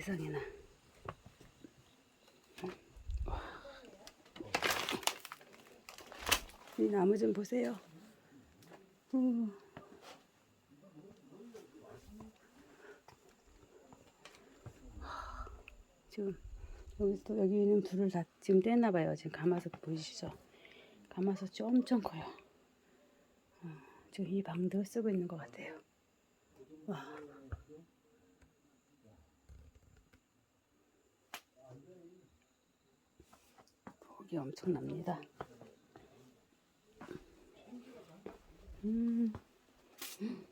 세상에나. 이 나무 좀 보세요. 지금 여기는 불을 다 지금 뗐나 봐요. 지금 가마솥 보이시죠? 가마솥이 엄청 커요. 지금 이 방도 쓰고 있는 것 같아요. 와. 폭이 엄청납니다.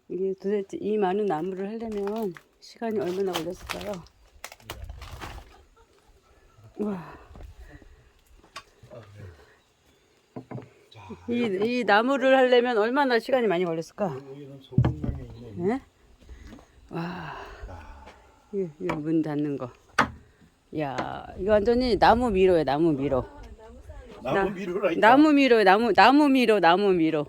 이게 도대체 이 많은 나무를 하려면 시간이 얼마나 걸렸을까요? 와. 이 나무를 하려면 얼마나 시간이 많이 걸렸을까? 여기는 소금망에 있네. 네? 와. 이거 문 닫는 거. 야, 이거 완전히 나무 미로예요, 나무 미로. 나무 미로라. 나무 미로예요, 나무 미로.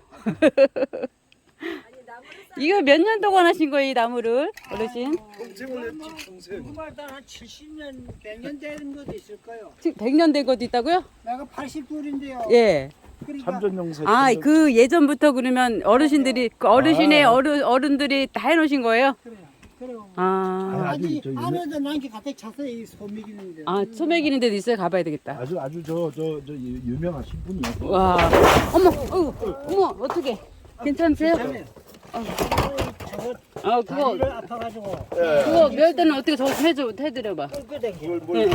이거 몇 년 동안 하신 거예요, 이 나무를, 어르신? 평생을 했지, 평생. 정말 한 70년, 100년 된 것도 있을 거요. 100년 된 것도 있다고요? 내가 80둘인데요. 예. 그러니까 참전용사. 아, 그 예전부터 그러면 어르신들이, 그 어르신의 어른들이 다 해놓으신 거예요? 그래요. 그래요. 아, 아니 저 안에도 난게 가득 찼어요. 이 소미기는데. 소매기는 데도 있어요? 가봐야 되겠다. 아주 저 유명하신 분이에요. 와, 어머, 어떻게? 괜찮으세요? 저거 그거, 다리를 아파가지고 그거 몇 때는 어떻게 저 좀 해드려봐. 끌끄댕기. 뭘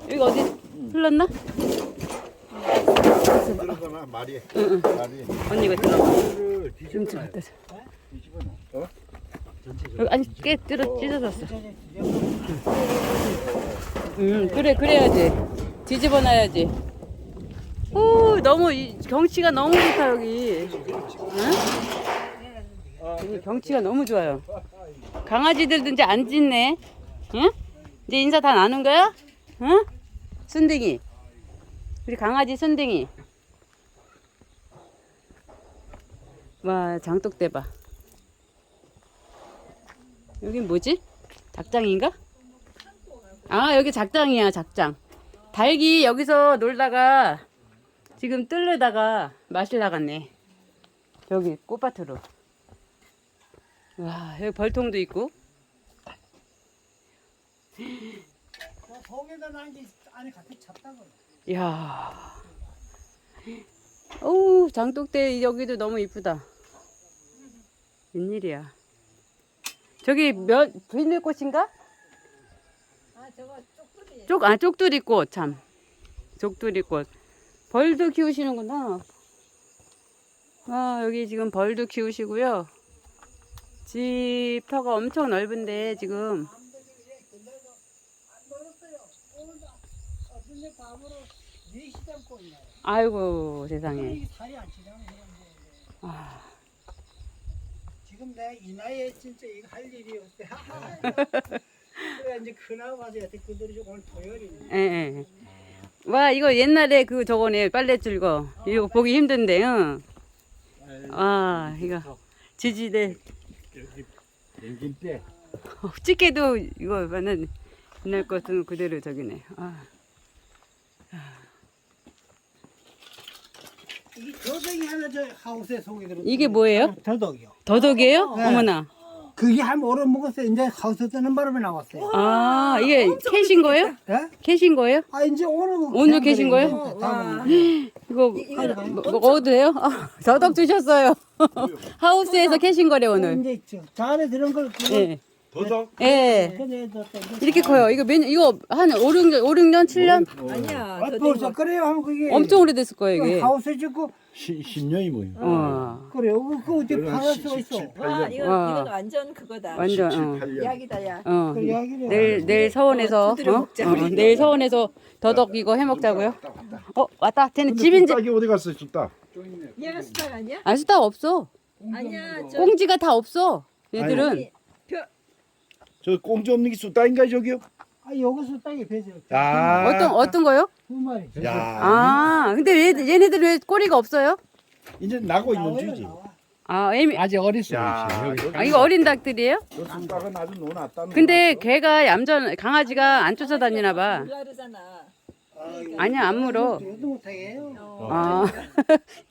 여기 어디 흘렀나? 들어가나 말이. 응. 말이. 언니 이거 들어. 이거를 좀 뒤집어놔. 갖다 줘. 뒤집어놔. 여기 아니 꽤 찢어졌어. 그래야지. 뒤집어 놔야지. 오, 너무 경치가 너무 좋다 여기. 응? 여기 경치가 너무 좋아요. 강아지들도 이제 안 짖네. 응? 이제 인사 다 나눈 거야? 응? 순둥이. 우리 강아지 순둥이. 와, 장독대 봐. 여긴 뭐지? 작장인가? 아, 여기 작장이야, 작장. 닭이 여기서 놀다가 지금 뜰려다가 마실 나갔네. 여기 꽃밭으로. 와, 여기 벌통도 있고. 속에다 난게 안에 가득 찼다고. 이야. 어우, 장독대 여기도 너무 이쁘다. 웬일이야. 저기 비늘꽃인가? 저거 쪽돌이. 쪽두리꽃, 참. 쪽두리꽃. 벌도 키우시는구나. 아, 여기 지금 벌도 키우시고요. 집 터가 엄청 넓은데, 지금. 아이고, 세상에. 살이 안 치잖아. 아, 지금 내가 이 나이에 진짜 이거 할 일이 없대. 그래 이제 그나마 와서 여태 그들이 좀 오늘 토요일이네. 예, 예. 와, 이거 옛날에 그 저거네, 빨래줄 거. 이거 보기 힘든데, 응. 아, 이거. 지지대. 연긴 때. 집게도 이거 완전 옛날 것은 그대로 저기네. 아. 이게 더덕이 하나 저 하우스에 속에 들어. 이게 뭐예요? 더덕이요. 더덕이에요? 네. 어머나. 그게 한 오래 먹었어요. 이제 하우스 뜨는 바람에 나왔어요. 아, 이게 캐신 거예요? 예? 캐신 거예요? 아 이제 오늘 계신 거예요? 이거 먹어도 돼요? 아, 더덕 주셨어요. 하우스에서 캐신 거래 오늘. 이제 있죠. 저 안에 들은 걸 예. 더덕. 예. 그래 이렇게 커요. 이거 이거 한 5, 6년, 7년? 아니야. 아, 벌써 그래요 하면 그게 엄청 오래됐을 거예요, 이게. 하우스 짓고 10년이 뭐예요? 와. 그래요. 그거 어떻게 팔을 수가 있어. 와, 이건 완전 그거다. 완전, 8년. 약이다, 약. 그 이야기를 내일 서원에서, 두드려 먹자, 우리. 내일 서원에서 더덕 이거 해 먹자고요? 왔다. 쟤는 집인지. 쑥닭이 어디 갔어, 쑥닭? 얘가 수박 아니야? 아, 수다 없어. 아니야. 꽁지가 다 없어. 얘들은. 저 꽁지 없는 게 쑥닭인가 저기요? 아 여기서 땅에 배져. 아. 어떤 거요? 두 마리. 야. 아, 근데 얘네들 왜 꼬리가 없어요? 이제 나고 있는 나와요, 주지. 나와. 아, 애미. 아직 어렸어요. 야, 여기. 아, 이거 어린 닭들이에요? 저 쑥닭은 아주 노났다. 근데 걔가 강아지가 안 쫓아다니나 봐. 몰라 그러잖아. 아니야, 안 물어. 그래도 못하게 해요. 아,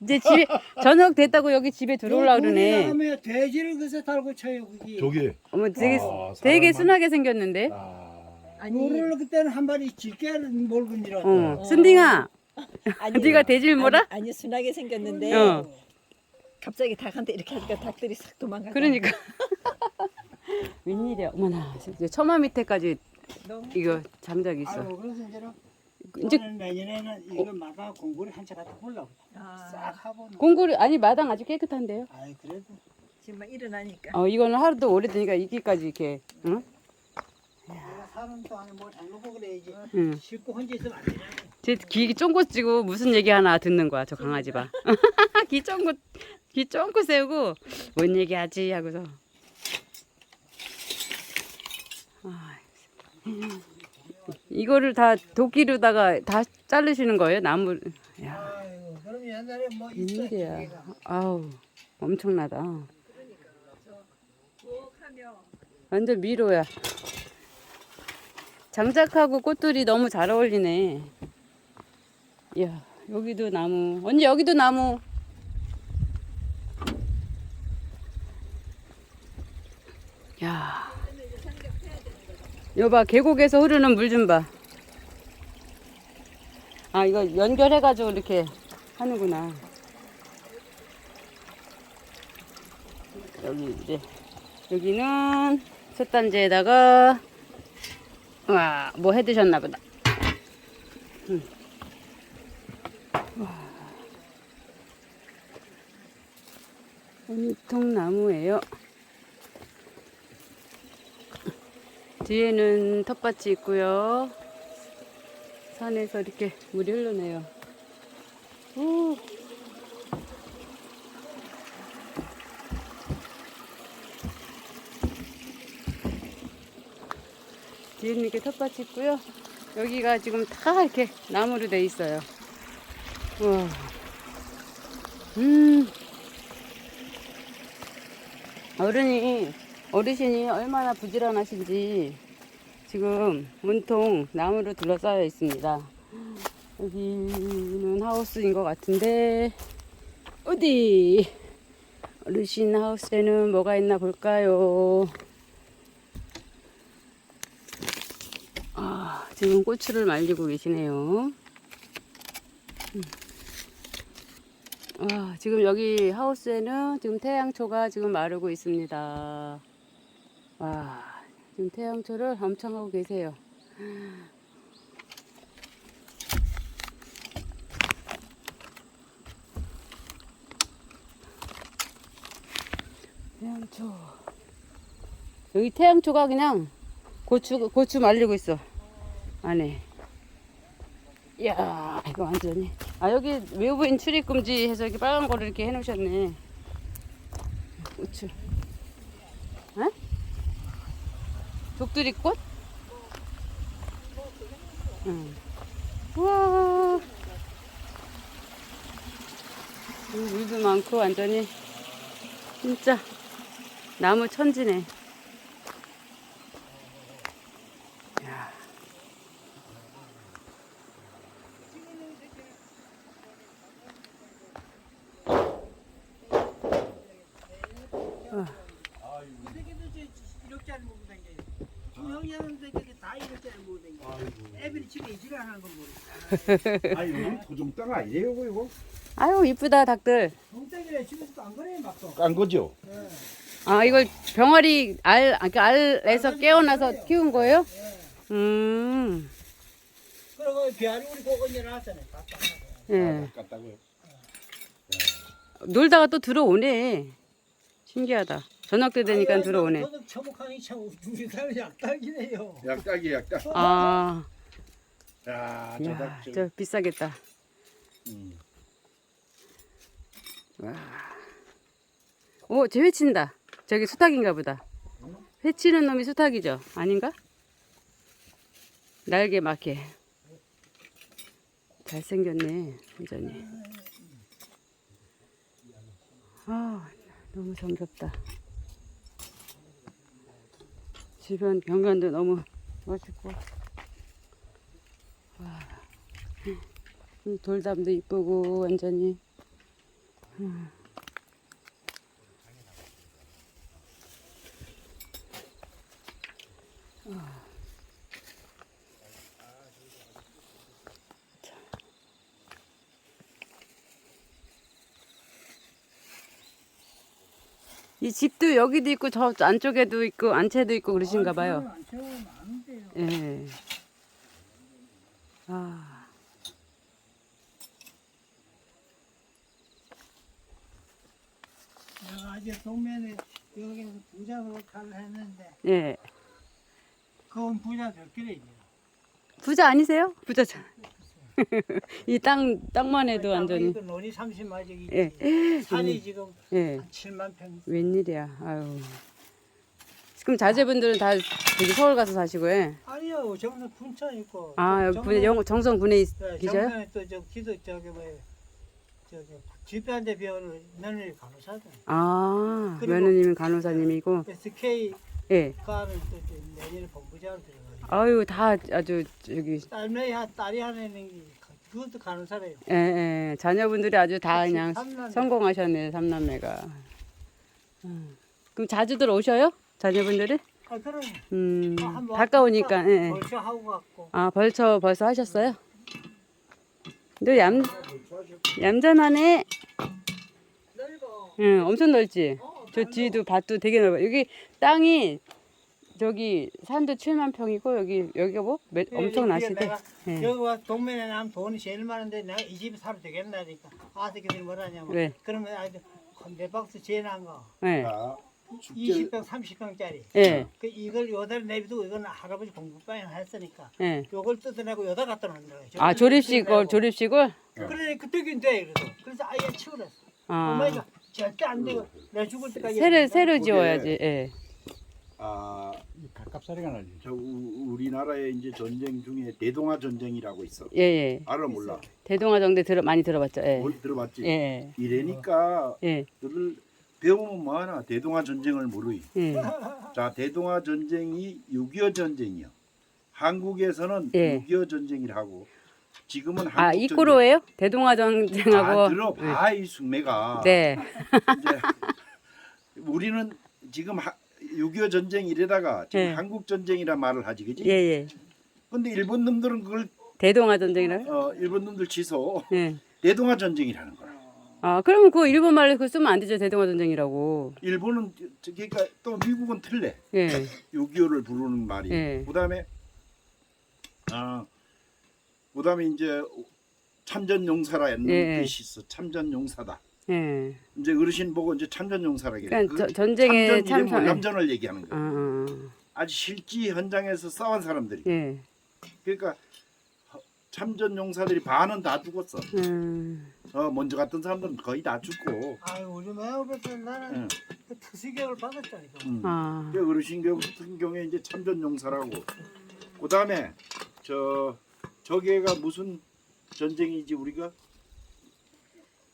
이제 집에, 저녁 됐다고 여기 집에 들어오려고 그러네. 하면 돼지를 그새 달고 쳐요 그게. 저기 어머, 되게, 아, 되게 사람만- 순하게 생겼는데? 아니 요를 그때는 한 마리 질게 몰고 밀었다. 어, 순딩아, 아니 네가 돼지를 몰아? 아니 순하게 생겼는데 어. 갑자기 닭한테 이렇게 하니까 닭들이 싹 도망가. 그러니까. 웬일이야. 어머나, 이제 처마 밑에까지 너무 이거 장작이 있어. 아이고 그래서 이제는 이제 이제는 내년에는 이거 마다 공구를 한차 갖다 보려고 싹 하고. 공구리, 아니, 마당 아주 깨끗한데요? 아이 그래도 정말 일어나니까. 이거는 하루도 오래되니까 이기까지 이렇게, 응? 내가 사는 동안에 뭘 해놓고 그래야지. 응. 싣고 혼자 있으면 안 되잖아. 쟤 귀 쫑긋 쥐고 무슨 얘기 하나 듣는 거야, 저 강아지 봐. 귀 쫑긋 세우고, 뭔 얘기 하지? 하고서. 아, 이거를 다 도끼로다가 다 자르시는 거예요? 나무. 야, 아이고 그럼 옛날에 뭐 있어. 웬일이야. 기계가. 아우, 엄청나다. 부엌하며 완전 미로야. 장작하고 꽃들이 너무 잘 어울리네. 이야, 여기도 나무. 언니, 여기도 나무. 야. 여봐, 계곡에서 흐르는 물 좀 봐. 아, 이거 연결해가지고 이렇게 하는구나. 여기 이제, 여기는 솥단지에다가, 와, 뭐 해 드셨나 보다. 온통 나무예요. 뒤에는 텃밭이 있고요. 산에서 이렇게 물이 흐르네요. 오. 뒤에는 이렇게 텃밭이 있고요. 여기가 지금 다 이렇게 나무로 돼 있어요. 우와. 어르신이 얼마나 부지런하신지 지금 온통 나무로 둘러싸여 있습니다. 여기는 하우스인 것 같은데, 어디? 어르신 하우스에는 뭐가 있나 볼까요? 아, 지금 고추를 말리고 계시네요. 와, 지금 여기 하우스에는 지금 태양초가 지금 마르고 있습니다. 와, 지금 태양초를 엄청 하고 계세요. 태양초. 여기 태양초가 그냥 고추 말리고 있어. 안에. 이야, 이거 완전히. 아, 여기 외부인 출입금지 해서 이렇게 빨간 거를 이렇게 해놓으셨네. 고추. 에? 독두리꽃? 응. 우와. 물도 많고 완전히 진짜 나무 천지네. 야. 이렇게 안 먹고 다녀요. 지금 형제는 다 이렇게 안 먹고 다녀요. 애들이 집에 있지를 않은 건 모르겠어. 아니 우리 토종 땅 아니에요 이거? 아유, 이쁘다, 닭들. 동생이래 집에서도 안 그래 막 또. 깐 거죠? 아, 이걸 병아리 알에서 깨어나서 키운 거예요? 음. 그리고 비아리 우리 고건이 나왔잖아요. 예. 깠다고요? 놀다가 또 들어오네. 신기하다. 저녁 때 되니까 들어오네. 저도 처먹하니 참 우리 사람 약닭이네요. 약닭이 약닭. 아, 야, 야, 저닭 저 비싸겠다. 음. 와. 오, 쟤 회친다. 저기 수탉인가 보다. 회치는 놈이 수탉이죠? 아닌가? 날개 막해. 잘생겼네, 완전히. 아, 너무 정겹다. 주변 경관도 너무 멋있고. 와. 이 돌담도 이쁘고 완전히. 이 집도 여기도 있고 저 안쪽에도 있고 안채도 있고 그러신가 봐요. 저 많은데요. 예. 아. 내가 아직 동면에 여기서 부자로 칼을 했는데 예. 그건 부자 몇 개래. 부자 아니세요? 부자잖아. 이 땅만 해도 완전히. 그 논이 30마적이지. 예. 산이 지금 예. 한 7만 평. 웬일이야. 아유. 그럼 자제분들은 다 저기 서울 가서 사시고 예. 아니요, 정선 군천 있고. 아, 여기 정성군에 계셔요? 정선에 또저 기도 저기 뭐 저기 집회한테 배우는 며느리 간호사다. 아, 그리고- 며느님은 간호사님이고. SK 예. 가는 또 내년에 본부장으로 들어가요. 아유, 다 아주 저기 딸이 하나는 그것도 간호사래요. 예, 예. 자녀분들이 아주 다 그냥 삼남매. 성공하셨네, 삼남매가. 그럼 자주들 오셔요? 자녀분들이? 아, 그럼. 가까우니까. 예, 예. 벌써 하고 갔고. 아, 벌써 하셨어요? 너 얌전하네. 넓어. 응, 엄청 넓지? 저 뒤도 밭도 되게 넓어. 여기 땅이 저기 산도 7만 평이고 여기가 뭐 엄청 나시대. 내가 예. 여기 와 동면에 나면 돈이 제일 많은데 내가 이 집에 살아도 되겠나니까 아들끼리 뭐라냐면 왜? 그러면 아이들 내 박스 제일 난 거. 예. 자, 축제 20평 30평짜리. 예. 그 이걸 요다를 내비두고 이거는 할아버지 공부방에 했으니까 예. 요걸 뜯어내고 요다 갖다 놓는 거예요. 아, 조립식을? 그래 그 되긴 돼 그래도. 그래서 아예 치우랬어. 아. 어머니가 절대 안 되고 내 죽을 때까지. 새로 지어야지. 예. 아, 가깝사리가 나지. 저 우리나라의 이제 전쟁 중에 대동아 전쟁이라고 있어. 예, 예. 알아 몰라? 대동아정대 많이 들어봤죠. 예. 뭘 들어봤지? 예. 이래니까 예. 너들 배우면 뭐하나 대동아 전쟁을 모르이. 예. 자, 대동아 전쟁이 6.25 전쟁이요. 한국에서는 예. 6.25 전쟁이라고. 지금은 아, 한국 이꼬로예요? 대동아정쟁하고. 아, 들어봐 이 숙매가. 네. 이제 우리는 지금 6.25 전쟁 이래다가 지금 예. 한국 전쟁이라 말을 하지, 그지? 예, 예. 근데 일본 놈들은 그걸 대동아전쟁이라고? 일본 놈들 취소 예. 대동아 전쟁이라는 거야. 아, 그러면 그 일본 말로 그거 쓰면 안 되죠. 대동아전쟁이라고. 일본은 그러니까 또 미국은 틀래. 예. 6.25를 부르는 말이. 예. 그다음에 그다음에 이제 참전용사라는 예. 뜻이 있어. 참전용사다. 예. 이제 어르신 보고 이제 참전용사라 그래. 그러니까 전쟁에 참전 참전. 이름 남전을 얘기하는 아, 거야. 아, 아주 실지 현장에서 싸운 사람들이. 예. 그러니까 참전용사들이 반은 다 죽었어. 먼저 갔던 사람들은 거의 다 죽고. 아유 우리 매우부터 나는 응. 그 특수교육을 받았다니까. 아. 그 어르신 교육 같은 경우에 이제 참전용사라고. 그다음에 저게가 무슨 전쟁이지 우리가?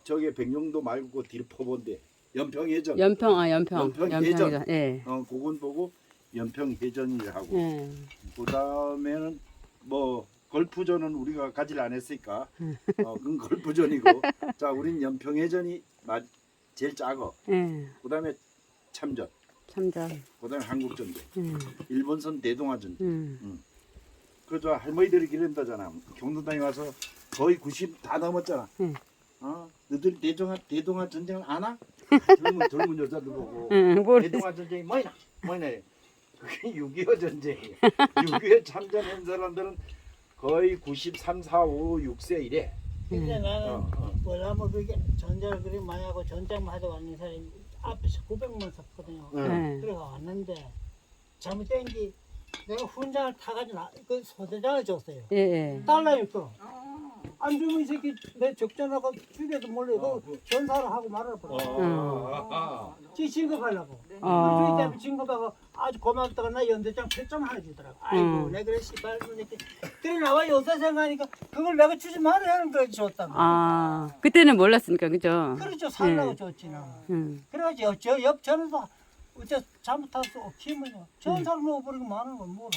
저게 백령도 말고 뒤로 퍼본데 연평해전. 연평. 연평해전. 예. 그건 보고 연평해전이라고. 예. 그다음에는 뭐 골프전은 우리가 가지를 안 했으니까 그건 골프전이고. 자, 우린 연평해전이 제일 작어. 예. 그다음에 참전. 참전. 그다음에 한국전쟁. 음. 일본선 대동아 전쟁. 그저 할머니들이 기른다잖아. 경로당에 와서 거의 90 다 넘었잖아. 너들 대동아 전쟁을 아나? 젊은 여자들 보고 뭘 대동아 전쟁이 뭐냐? 그게 6.25 전쟁이야. 6.25 참전한 사람들은 거의 93, 4, 5, 6세 이래. 근데 나는 뭐라면 그게 전쟁을 그렇게 많이 하고 전쟁만 하다 왔는 사람이 앞에서 900만 섰거든요. 네. 그래가 왔는데 잘못된 게 내가 훈장을 타가지고 그 소대장을 줬어요. 예. 달라요 또. 안 주면 이 새끼 내 적전하고 죽여도 몰래 이거 전사를 하고 말아버려. 지 진급하려고. 어. 그래서 진급하고 아주 고맙다가 나 연대장 표점 하나 주더라고. 아이고 내가 그래 씨발 이렇게 그래 나와 요새 생각하니까 그걸 내가 주지 말아야 하는 걸 줬다고. 아, 그때는 몰랐으니까, 그죠? 그렇죠 살라고 네. 줬지 나. 응. 그래가지고 저옆 전에서 어째 잘못할 수 없지만요. 전사를 넣어버리고 마는 건 뭐라.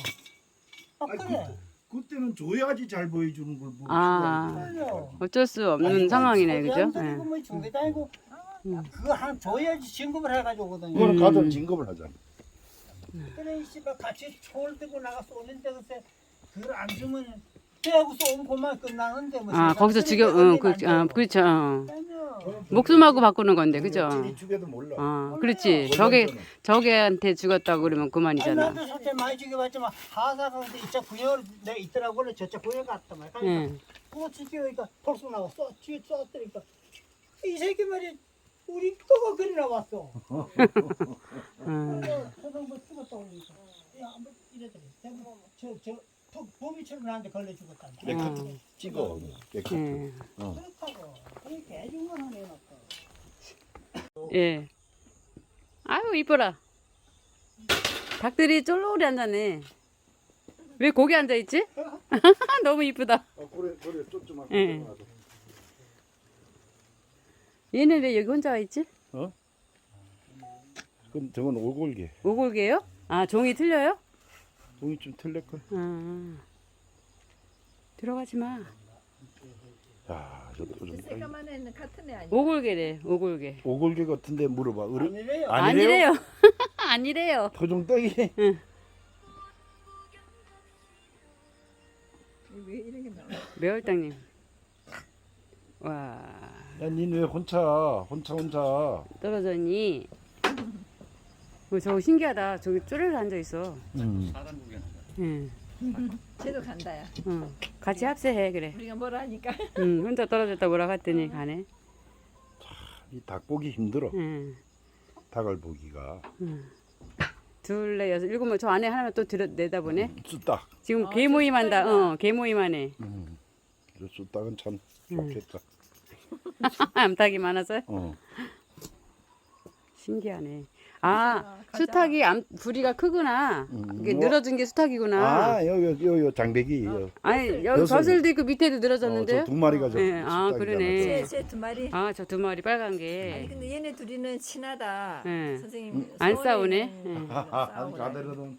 아 그래. 그때는 줘야지 잘 보여주는 걸 뭐. 아, 그래요. 어쩔 수 없는 상황이네, 그죠? 양들이고 예. 뭐 중개장이고 그거 한 줘야지 진급을 해가지고 오거든요. 그거는 가서 진급을 하잖아. 그래 이 씨발 같이 초를 들고 나가서 오는데 글쎄 그걸 안 주면 대하고서 온 것만 끝나는데 뭐. 아, 세상. 거기서 그래, 지금, 그래, 그렇죠. 안 어, 되고. 그렇죠. 어. 아니요. 목숨하고 바꾸는 건데, 그죠? 찐이 죽여도 몰라. 어, 그렇지. 저게한테 죽었다고 그러면 아니 그만이잖아. 나도 사태 많이 죽여봤지만 하사가 근데 이쪽 구역을 내가 있더라고 원래 저쪽 구역 갔단 말이야. 그러니까 예. 그거 지키니까 벌써 나와 뒤에 쏘았더니까 이 새끼 말이 우리 거가 그리 나왔어. 그래서 초등부 죽었다고 그러니까 야 한번 이래더니 저저 범위처럼 나한테 걸려 죽었단다. 내 카트 찍어. 내 카트. 예. 그렇다고 그게 대중만 하네 놓고. 예. 아유, 이뻐라. 닭들이 쫄로리 앉았네. 왜 거기 앉아있지? 너무 이쁘다. 그래 좀 예. 얘는 왜 여기 혼자 와있지? 그건 저건 오골개. 오골개요? 아, 종이 틀려요? 종이 좀 틀릴걸. 아. 들어가지 마. 야, 저도 좀. 새까만 애는 같은 애 아니야? 오골개래, 오골개. 오골개 같은데 물어봐. 아니래요. 아니래요. 아니래요. 토종떡이. 왜 이런 게 나와? 매월당님. 와, 야, 니는 왜 혼자 떨어졌니? 저거 신기하다. 저기 쪼르르 앉아있어. 응. 쟤도 간다야. 같이 합세해, 그래. 우리가 뭐라 하니까. 혼자 떨어졌다 뭐라고 했더니 가네. 이 닭 보기 힘들어. 응. 닭을 보기가. 둘, 넷, 여섯, 일곱 명. 저 안에 하나만 또 내다보네. 쑥닭. 지금 개 모임한다. 개 모임하네. 저 쑥닭은 참 좋겠다. 암탉이 많아서 어. 신기하네. 아, 가자. 수탉이 부리가 크구나. 이게 늘어진 게 수탉이구나. 아, 요 장배기. 아니, 여기 여섯. 젖을도 있고 밑에도 늘어졌는데요? 두 마리가 저. 네, 아, 쑥닭이잖아. 그러네. 쟤 두 마리. 아, 저 두 마리 빨간 아니 게. 근데 얘네 둘이는 친하다. 네. 선생님 안 서울에는 싸우네. 아주 가들어는.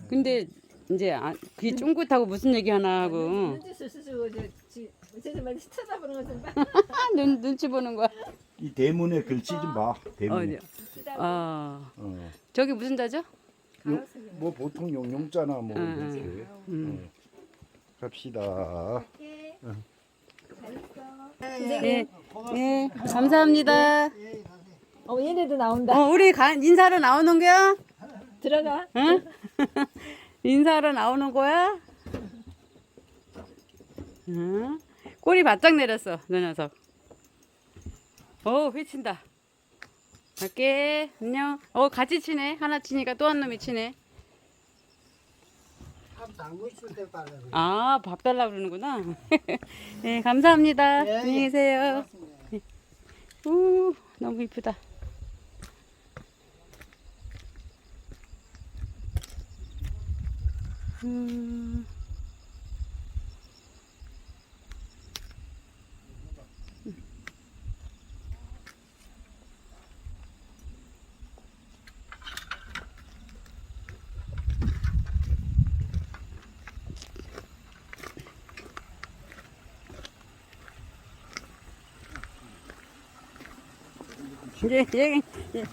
근데 이제 귀 쫑긋하고 무슨 얘기 하나 하고 눈짓을 쓰고 어쨌든 막 쳐다보는 거 좀 봐. 눈치 보는 거야. 이 대문에 글씨 좀 봐. 대문에. 저기 무슨 자죠? 뭐 보통 용자나 뭐 이렇게. 갑시다. 네, 네, 감사합니다. 얘네도 나온다. 우리 인사하러 나오는 거야? 들어가. 응? 인사하러 나오는 거야? 응? 꼬리 바짝 내렸어, 너 녀석. 회친다. 갈게. 안녕. 같이 치네. 하나 치니까 또 한 놈이 치네. 밥 담고 있을 때 빨래. 아, 밥 달라고 그러는구나. 네, 감사합니다. 예, 예. 안녕히 계세요. 너무 이쁘다.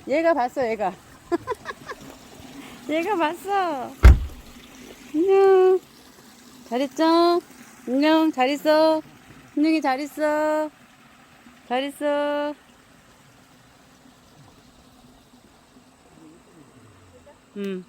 얘가 봤어, 얘가. 얘가 봤어. 안녕. 잘 있죠? 안녕, 잘 있어. 안녕히 잘 있어. 잘 있어. 응.